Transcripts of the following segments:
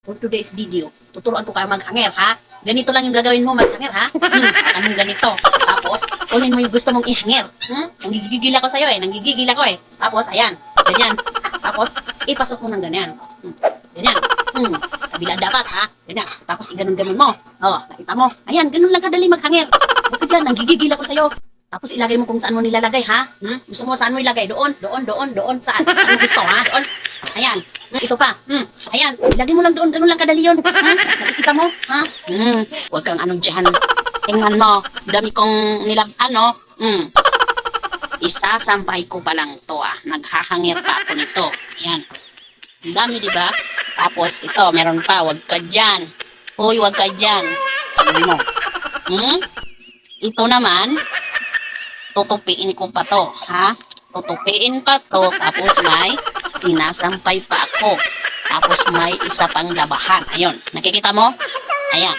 For today's video, tuturuan ko kayo maghanger, ha? Ganito lang yung gagawin mo maghanger, ha? Anong ganito? Tapos, kunin mo yung gusto mong ihanger. Nanggigigil ako sa'yo eh. Nanggigigil ako eh. Tapos, ayan. Ganyan. Tapos, ipasok mo ng ganyan. Ganyan. Kabila dapat, ha? Ganyan. Tapos, iganon-ganon mo. Oh, nakita mo. Ayan, ganun lang kadali maghanger. Huwag ka dyan. Nanggigigil ako sa'yo. Tapos, ilagay mo kung saan mo nilalagay, ha? Gusto mo saan mo ilagay? Doon, doon, doon, doon. Saan? Ano gusto, ha? Doon. Ayan. Ito pa. Ayan. Ilagay mo lang doon. Ganun lang kadali yun. Nakikita mo? Ha? Huwag kang anong dyan. Tingnan mo. Dami kong ano. Isasampay ko pa lang to, ah. Naghahangir pa ako nito. Ayan. Ang dami, di ba? Tapos, ito, meron pa. Huwag ka dyan. Uy, huwag ka dyan. Ano mo? Ito naman, tutupiin ko pa to, ha? Tutupiin pa to, tapos may sinasampay pa ako. Tapos may isa pang labahan. Ayun, nakikita mo? Ayan.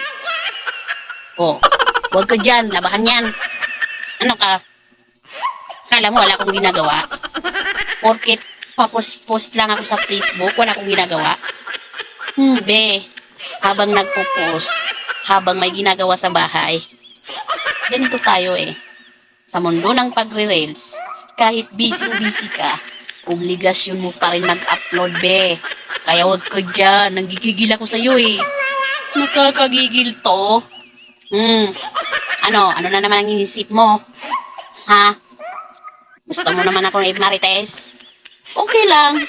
Oh, huwag ka dyan, labahan yan. Ano ka? Kala mo wala akong ginagawa? Porket papost-post lang ako sa Facebook, wala akong ginagawa? Be, habang nagpo-post, habang may ginagawa sa bahay, ganito tayo eh. Sa mundo ng pagre-reels, kahit busy-busy ka, obligasyon mo pa rin mag-upload, be. Kaya wag ka dyan, nanggigigil ako sa'yo eh. Nakakagigil to. Ano na naman ang inisip mo? Ha? Gusto mo naman ako na i-marites? Okay lang.